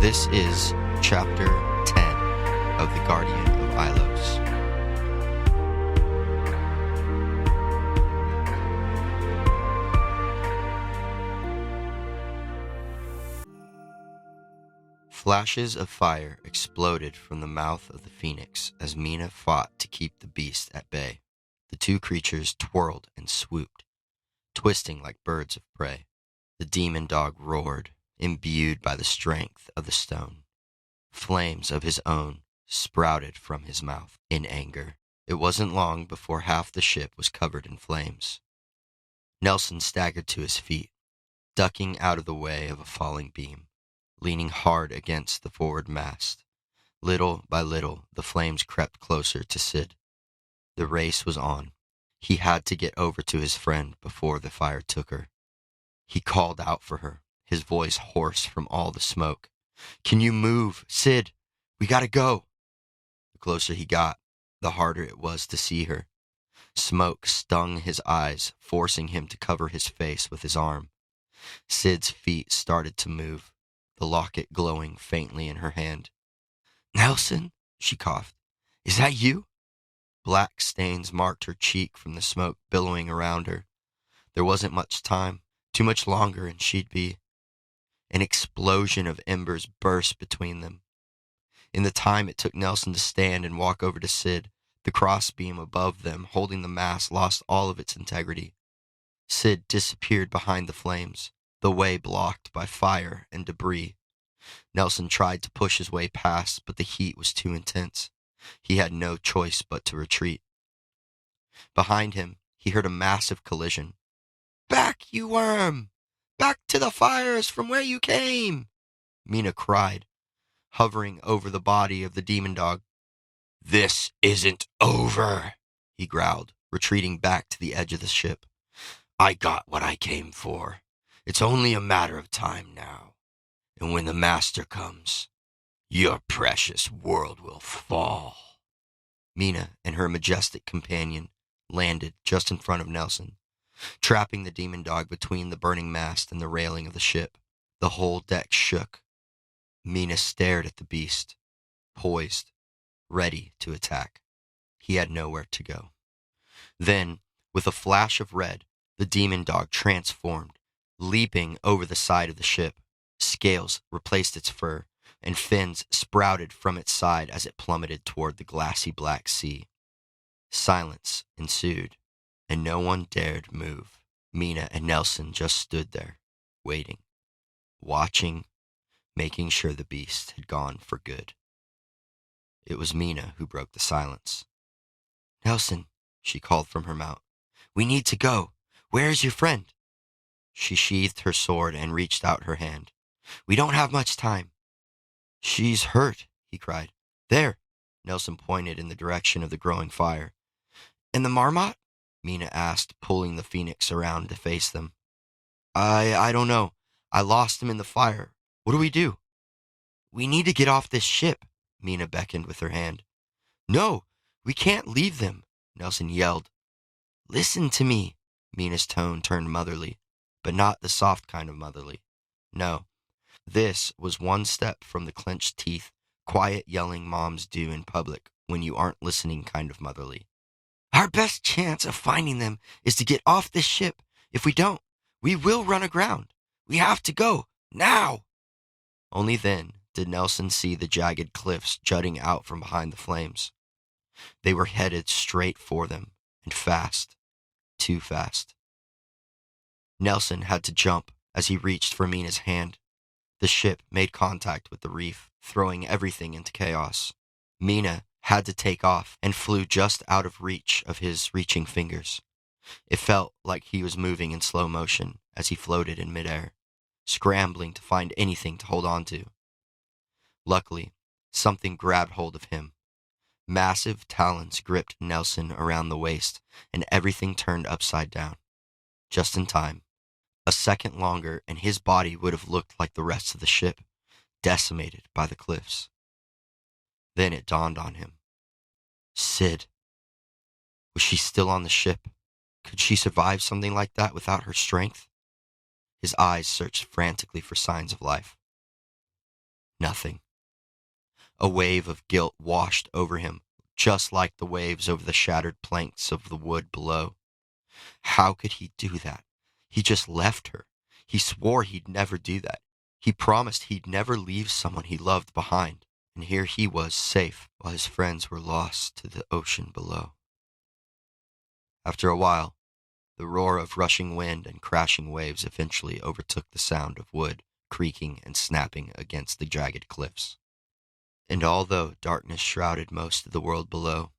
This is Chapter 10 of The Guardian of Ailos. Flashes of fire exploded from the mouth of the phoenix as Mina fought to keep the beast at bay. The two creatures twirled and swooped, twisting like birds of prey. The demon dog roared, imbued by the strength of the stone. Flames of his own sprouted from his mouth in anger. It wasn't long before half the ship was covered in flames. Nelson staggered to his feet, ducking out of the way of a falling beam, leaning hard against the forward mast. Little by little, the flames crept closer to Sid. The race was on. He had to get over to his friend before the fire took her. He called out for her, his voice hoarse from all the smoke. "Can you move, Sid? We gotta go." The closer he got, the harder it was to see her. Smoke stung his eyes, forcing him to cover his face with his arm. Sid's feet started to move, the locket glowing faintly in her hand. "Nelson," she coughed. "Is that you?" Black stains marked her cheek from the smoke billowing around her. There wasn't much time. Too much longer and she'd be... An explosion of embers burst between them. In the time it took Nelson to stand and walk over to Sid, the crossbeam above them holding the mast lost all of its integrity. Sid disappeared behind the flames, the way blocked by fire and debris. Nelson tried to push his way past, but the heat was too intense. He had no choice but to retreat. Behind him, he heard a massive collision. "Back, you worm! Back to the fires from where you came!" Mina cried, hovering over the body of the demon dog. "This isn't over," he growled, retreating back to the edge of the ship. "I got what I came for. It's only a matter of time now. And when the master comes, your precious world will fall." Mina and her majestic companion landed just in front of Nelson, trapping the demon dog between the burning mast and the railing of the ship. The whole deck shook. Mina stared at the beast, poised, ready to attack. He had nowhere to go. Then, with a flash of red, the demon dog transformed, leaping over the side of the ship. Scales replaced its fur, and fins sprouted from its side as it plummeted toward the glassy black sea. Silence ensued, and no one dared move. Mina and Nelson just stood there, waiting, watching, making sure the beast had gone for good. It was Mina who broke the silence. "Nelson," she called from her mount, "we need to go. Where is your friend?" She sheathed her sword and reached out her hand. "We don't have much time." "She's hurt," he cried. "There," Nelson pointed in the direction of the growing fire. "And the marmot?" Mina asked, pulling the phoenix around to face them. I don't know. I lost him in the fire. What do we do?" "We need to get off this ship," Mina beckoned with her hand. "No, we can't leave them," Nelson yelled. "Listen to me." Mina's tone turned motherly, but not the soft kind of motherly. No, this was one step from the clenched teeth, quiet yelling moms do in public when you aren't listening kind of motherly. "Our best chance of finding them is to get off this ship. If we don't, we will run aground. We have to go, now." Only then did Nelson see the jagged cliffs jutting out from behind the flames. They were headed straight for them, and fast, too fast. Nelson had to jump as he reached for Mina's hand. The ship made contact with the reef, throwing everything into chaos. Mina had to take off and flew just out of reach of his reaching fingers. It felt like he was moving in slow motion as he floated in midair, scrambling to find anything to hold on to. Luckily, something grabbed hold of him. Massive talons gripped Nelson around the waist, and everything turned upside down. Just in time. A second longer, and his body would have looked like the rest of the ship, decimated by the cliffs. Then it dawned on him. Sid. Was she still on the ship? Could she survive something like that without her strength? His eyes searched frantically for signs of life. Nothing. A wave of guilt washed over him, just like the waves over the shattered planks of the wood below. How could he do that? He just left her. He swore he'd never do that. He promised he'd never leave someone he loved behind. And here he was, safe, while his friends were lost to the ocean below. After a while, the roar of rushing wind and crashing waves eventually overtook the sound of wood creaking and snapping against the jagged cliffs. And although darkness shrouded most of the world below,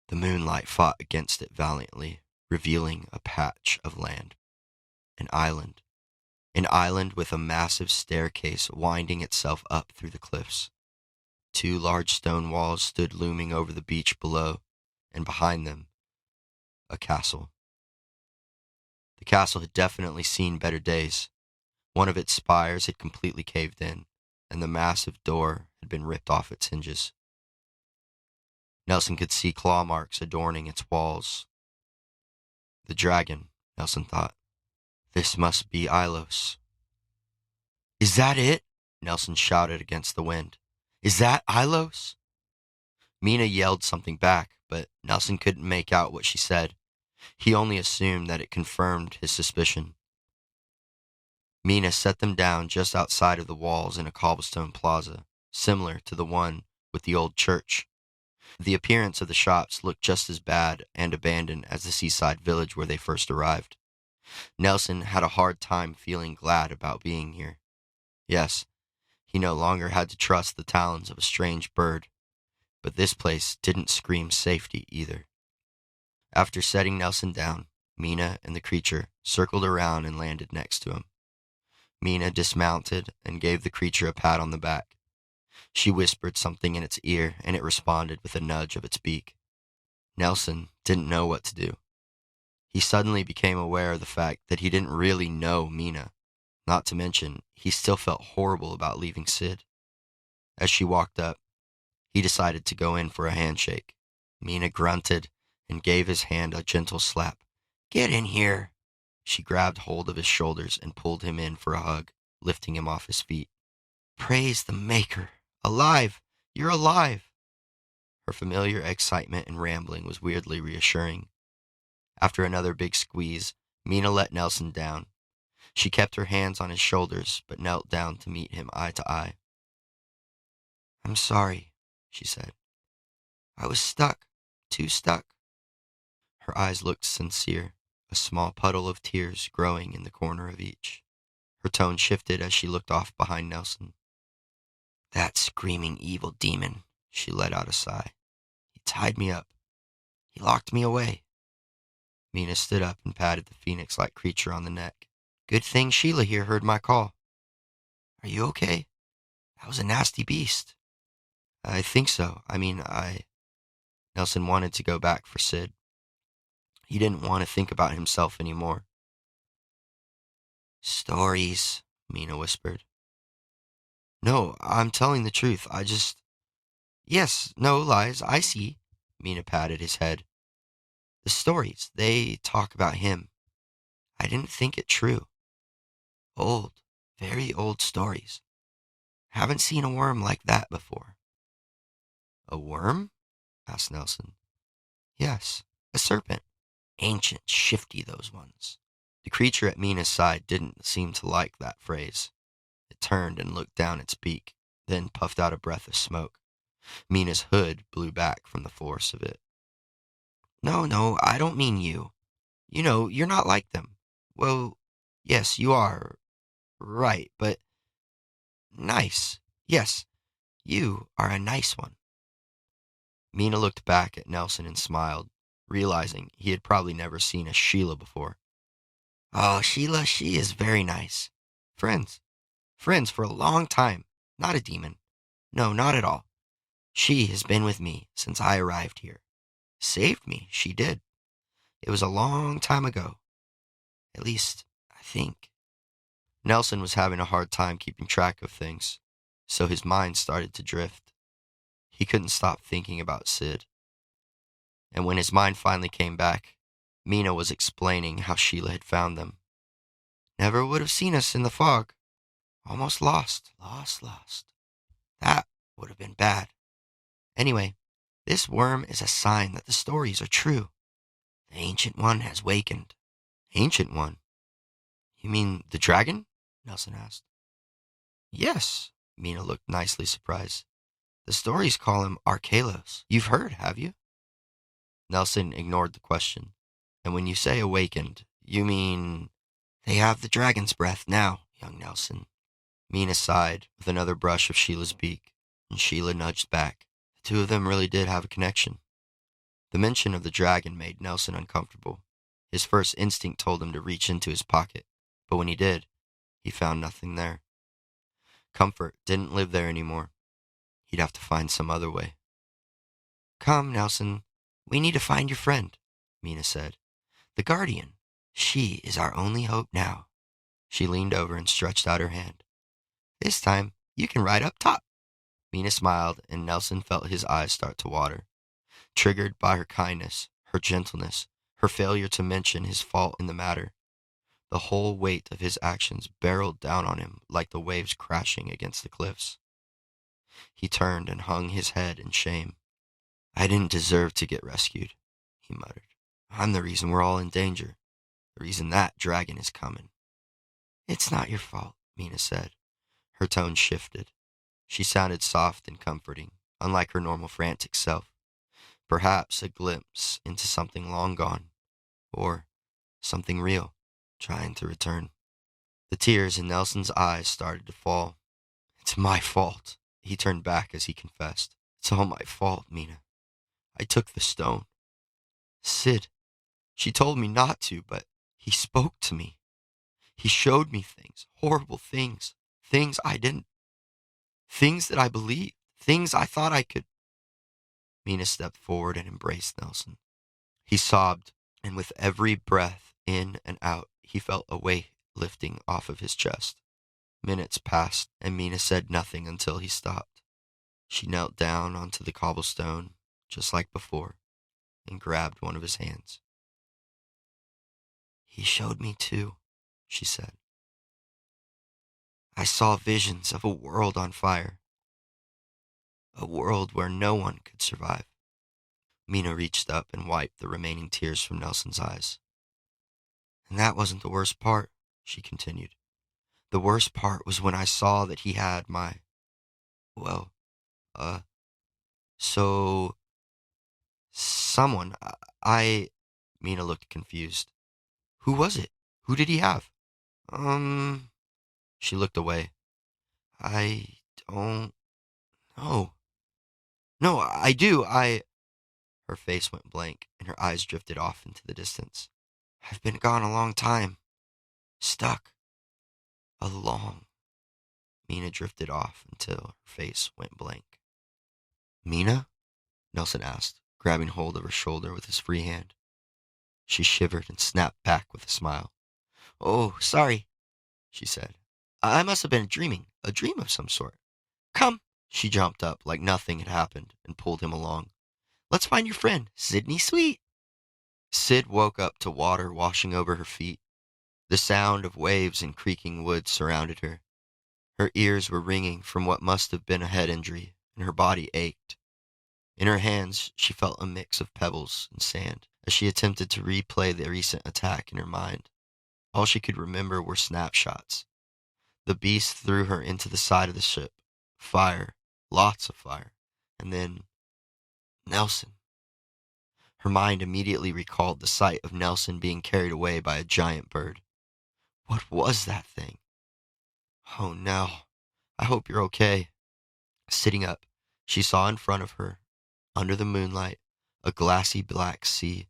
the moonlight fought against it valiantly, revealing a patch of land. An island. An island with a massive staircase winding itself up through the cliffs. 2 large stone walls stood looming over the beach below, and behind them, a castle. The castle had definitely seen better days. One of its spires had completely caved in, and the massive door had been ripped off its hinges. Nelson could see claw marks adorning its walls. The dragon, Nelson thought. This must be Ailos. Is that it? Nelson shouted against the wind. Is that Ailos? Mina yelled something back, but Nelson couldn't make out what she said. He only assumed that it confirmed his suspicion. Mina set them down just outside of the walls in a cobblestone plaza, similar to the one with the old church. The appearance of the shops looked just as bad and abandoned as the seaside village where they first arrived. Nelson had a hard time feeling glad about being here. Yes, he no longer had to trust the talons of a strange bird, but this place didn't scream safety either. After setting Nelson down, Mina and the creature circled around and landed next to him. Mina dismounted and gave the creature a pat on the back. She whispered something in its ear, and it responded with a nudge of its beak. Nelson didn't know what to do. He suddenly became aware of the fact that he didn't really know Mina. Not to mention, he still felt horrible about leaving Sid. As she walked up, he decided to go in for a handshake. Mina grunted and gave his hand a gentle slap. Get in here. She grabbed hold of his shoulders and pulled him in for a hug, lifting him off his feet. Praise the Maker. Alive! You're alive! Her familiar excitement and rambling was weirdly reassuring. After another big squeeze, Mina let Nelson down. She kept her hands on his shoulders, but knelt down to meet him eye to eye. I'm sorry, she said. I was stuck. Too stuck. Her eyes looked sincere, a small puddle of tears growing in the corner of each. Her tone shifted as she looked off behind Nelson. That screaming evil demon, she let out a sigh. He tied me up. He locked me away. Mina stood up and patted the phoenix-like creature on the neck. Good thing Sheila here heard my call. Are you okay? That was a nasty beast. I think so. Nelson wanted to go back for Sid. He didn't want to think about himself anymore. Stories, Mina whispered. No, I'm telling the truth. Yes, no lies, I see. Mina patted his head. The stories, they talk about him. I didn't think it true. Old, very old stories. Haven't seen a worm like that before. A worm? Asked Nelson. Yes, a serpent. Ancient, shifty, those ones. The creature at Mina's side didn't seem to like that phrase. It turned and looked down its beak, then puffed out a breath of smoke. Mina's hood blew back from the force of it. No, I don't mean you. You know, you're not like them. Well, yes, you are. Right, but nice. Yes, you are a nice one. Mina looked back at Nelson and smiled, realizing he had probably never seen a Sheila before. Oh, Sheila, she is very nice. Friends. Friends for a long time. Not a demon. No, not at all. She has been with me since I arrived here. Saved me, she did. It was a long time ago. At least, I think. Nelson was having a hard time keeping track of things, so his mind started to drift. He couldn't stop thinking about Sid. And when his mind finally came back, Mina was explaining how Sheila had found them. Never would have seen us in the fog. Almost lost. Lost. That would have been bad. Anyway, this worm is a sign that the stories are true. The Ancient One has wakened. Ancient One? You mean the dragon? Nelson asked. Yes, Mina looked nicely surprised. The stories call him Ailos. You've heard, have you? Nelson ignored the question. And when you say awakened, you mean they have the dragon's breath now, young Nelson. Mina sighed with another brush of Sheila's beak, and Sheila nudged back. The two of them really did have a connection. The mention of the dragon made Nelson uncomfortable. His first instinct told him to reach into his pocket, but when he did, he found nothing there. Comfort didn't live there anymore. He'd have to find some other way. Come, Nelson, we need to find your friend, Mina said. The Guardian. She is our only hope now. She leaned over and stretched out her hand. This time, you can ride up top. Mina smiled, and Nelson felt his eyes start to water. Triggered by her kindness, her gentleness, her failure to mention his fault in the matter, the whole weight of his actions barreled down on him like the waves crashing against the cliffs. He turned and hung his head in shame. I didn't deserve to get rescued, he muttered. I'm the reason we're all in danger. The reason that dragon is coming. It's not your fault, Mina said. Her tone shifted. She sounded soft and comforting, unlike her normal frantic self. Perhaps a glimpse into something long gone, or something real, trying to return. The tears in Nelson's eyes started to fall. It's my fault. He turned back as he confessed. It's all my fault, Mina. I took the stone. Sid, she told me not to, but he spoke to me. He showed me things, horrible things, things I didn't, things that I believed, things I thought I could. Mina stepped forward and embraced Nelson. He sobbed, and with every breath in and out, he felt a weight lifting off of his chest. Minutes passed, and Mina said nothing until he stopped. She knelt down onto the cobblestone, just like before, and grabbed one of his hands. He showed me too, she said. I saw visions of a world on fire, a world where no one could survive. Mina reached up and wiped the remaining tears from Nelson's eyes. And that wasn't the worst part, she continued. The worst part was when I saw that he had my, well, so, someone, Mina looked confused. Who was it? Who did he have? She looked away. I don't know. No, I do, Her face went blank, and her eyes drifted off into the distance. I've been gone a long time. Stuck. Mina drifted off until her face went blank. Mina? Nelson asked, grabbing hold of her shoulder with his free hand. She shivered and snapped back with a smile. Oh, sorry, she said. I must have been dreaming, a dream of some sort. Come. She jumped up like nothing had happened and pulled him along. Let's find your friend, Sydney Sweet. Sid woke up to water washing over her feet. The sound of waves and creaking wood surrounded her. Her ears were ringing from what must have been a head injury, and her body ached. In her hands, she felt a mix of pebbles and sand as she attempted to replay the recent attack in her mind. All she could remember were snapshots. The beast threw her into the side of the ship. Fire, lots of fire, and then Nelson. Her mind immediately recalled the sight of Nelson being carried away by a giant bird. What was that thing? Oh no, I hope you're okay. Sitting up, she saw in front of her, under the moonlight, a glassy black sea,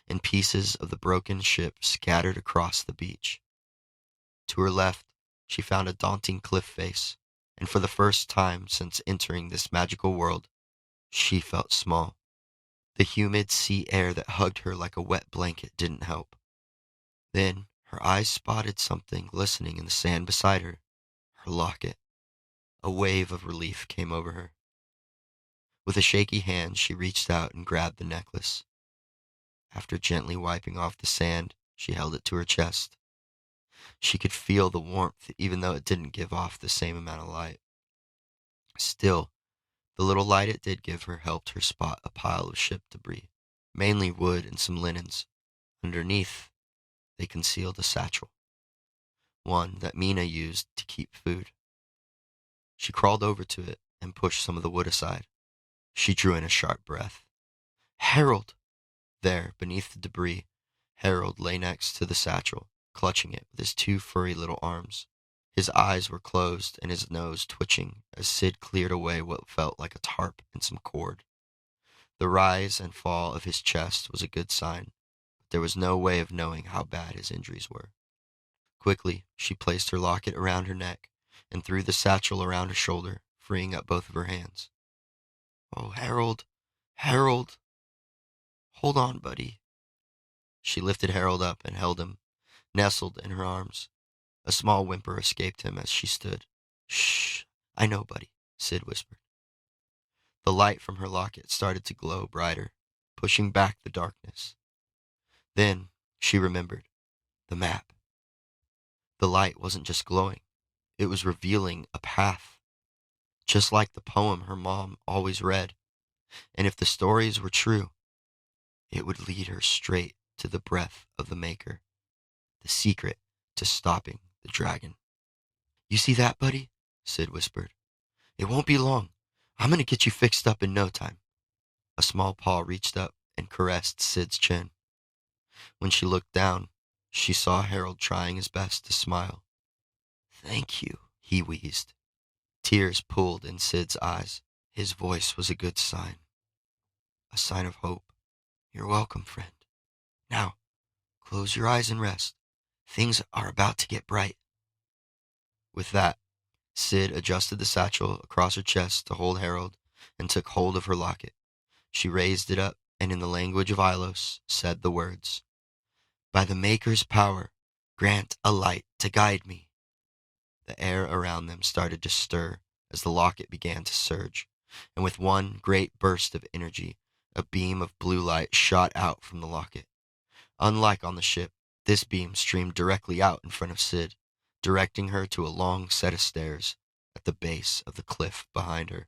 and pieces of the broken ship scattered across the beach. To her left, she found a daunting cliff face, and for the first time since entering this magical world, she felt small. The humid sea air that hugged her like a wet blanket didn't help. Then her eyes spotted something glistening in the sand beside her, her locket. A wave of relief came over her. With a shaky hand, she reached out and grabbed the necklace. After gently wiping off the sand, she held it to her chest. She could feel the warmth even though it didn't give off the same amount of light. Still, the little light it did give her helped her spot a pile of ship debris, mainly wood and some linens. Underneath, they concealed a satchel, one that Mina used to keep food. She crawled over to it and pushed some of the wood aside. She drew in a sharp breath. Harold! There, beneath the debris, Harold lay next to the satchel, clutching it with his two furry little arms. His eyes were closed and his nose twitching as Sid cleared away what felt like a tarp and some cord. The rise and fall of his chest was a good sign, but there was no way of knowing how bad his injuries were. Quickly, she placed her locket around her neck and threw the satchel around her shoulder, freeing up both of her hands. Oh, Harold, Harold, hold on, buddy. She lifted Harold up and held him, nestled in her arms. A small whimper escaped him as she stood. Shh, I know, buddy, Sid whispered. The light from her locket started to glow brighter, pushing back the darkness. Then she remembered the map. The light wasn't just glowing, it was revealing a path, just like the poem her mom always read. And if the stories were true, it would lead her straight to the breath of the Maker, the secret to stopping the dragon. You see that, buddy? Sid whispered. It won't be long. I'm going to get you fixed up in no time. A small paw reached up and caressed Sid's chin. When she looked down, she saw Harold trying his best to smile. Thank you, he wheezed. Tears pooled in Sid's eyes. His voice was a good sign. A sign of hope. You're welcome, friend. Now, close your eyes and rest. Things are about to get bright. With that, Sid adjusted the satchel across her chest to hold Harold and took hold of her locket. She raised it up and in the language of Ailos said the words, By the Maker's power, grant a light to guide me. The air around them started to stir as the locket began to surge, and with one great burst of energy, a beam of blue light shot out from the locket. Unlike on the ship, this beam streamed directly out in front of Sid, directing her to a long set of stairs at the base of the cliff behind her.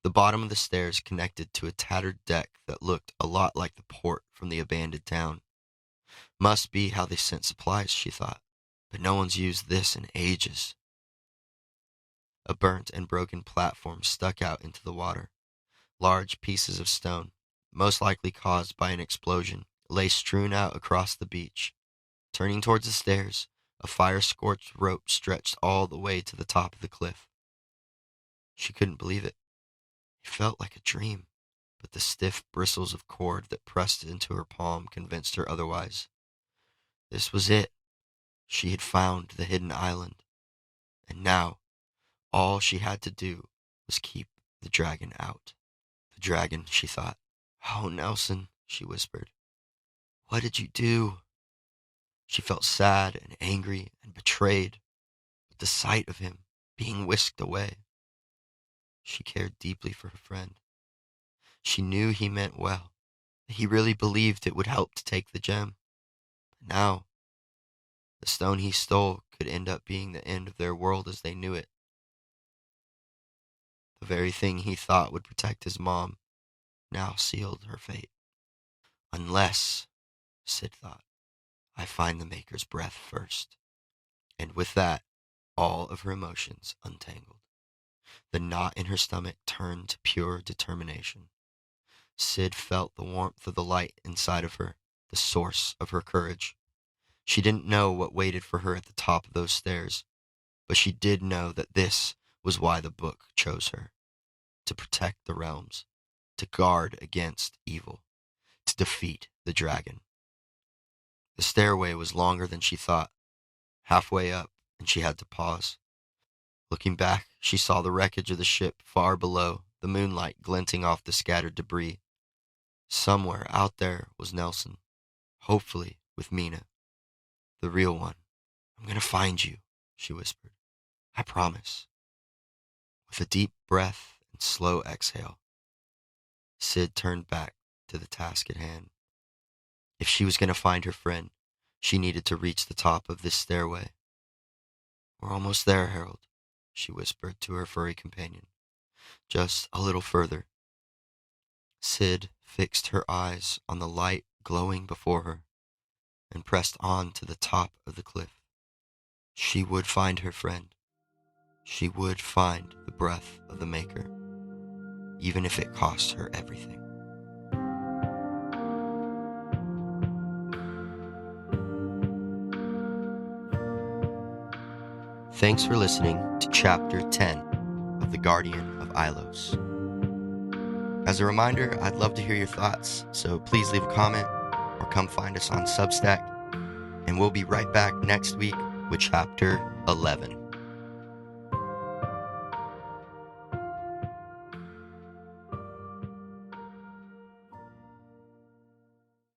The bottom of the stairs connected to a tattered deck that looked a lot like the port from the abandoned town. Must be how they sent supplies, she thought, but no one's used this in ages. A burnt and broken platform stuck out into the water. Large pieces of stone, most likely caused by an explosion, lay strewn out across the beach. Turning towards the stairs, a fire-scorched rope stretched all the way to the top of the cliff. She couldn't believe it. It felt like a dream, but the stiff bristles of cord that pressed into her palm convinced her otherwise. This was it. She had found the hidden island. And now, all she had to do was keep the dragon out. The dragon, she thought. Oh, Nelson, she whispered. What did you do? She felt sad and angry and betrayed, at the sight of him being whisked away. She cared deeply for her friend. She knew he meant well, that he really believed it would help to take the gem. But now, the stone he stole could end up being the end of their world as they knew it. The very thing he thought would protect his mom now sealed her fate. Unless, Sid thought, I find the Maker's breath first. And with that, all of her emotions untangled. The knot in her stomach turned to pure determination. Sid felt the warmth of the light inside of her, the source of her courage. She didn't know what waited for her at the top of those stairs, but she did know that this was why the book chose her. To protect the realms, to guard against evil, to defeat the dragon. The stairway was longer than she thought. Halfway up, and she had to pause. Looking back, she saw the wreckage of the ship far below, the moonlight glinting off the scattered debris. Somewhere out there was Nelson, hopefully with Mina, the real one. I'm going to find you, she whispered. I promise. With a deep breath and slow exhale, Sid turned back to the task at hand. If she was going to find her friend, she needed to reach the top of this stairway. We're almost there, Harold, she whispered to her furry companion. Just a little further. Sid fixed her eyes on the light glowing before her and pressed on to the top of the cliff. She would find her friend. She would find the breath of the Maker, even if it cost her everything. Thanks for listening to Chapter 10 of The Guardian of Ailos. As a reminder, I'd love to hear your thoughts, so please leave a comment or come find us on Substack, and we'll be right back next week with Chapter 11.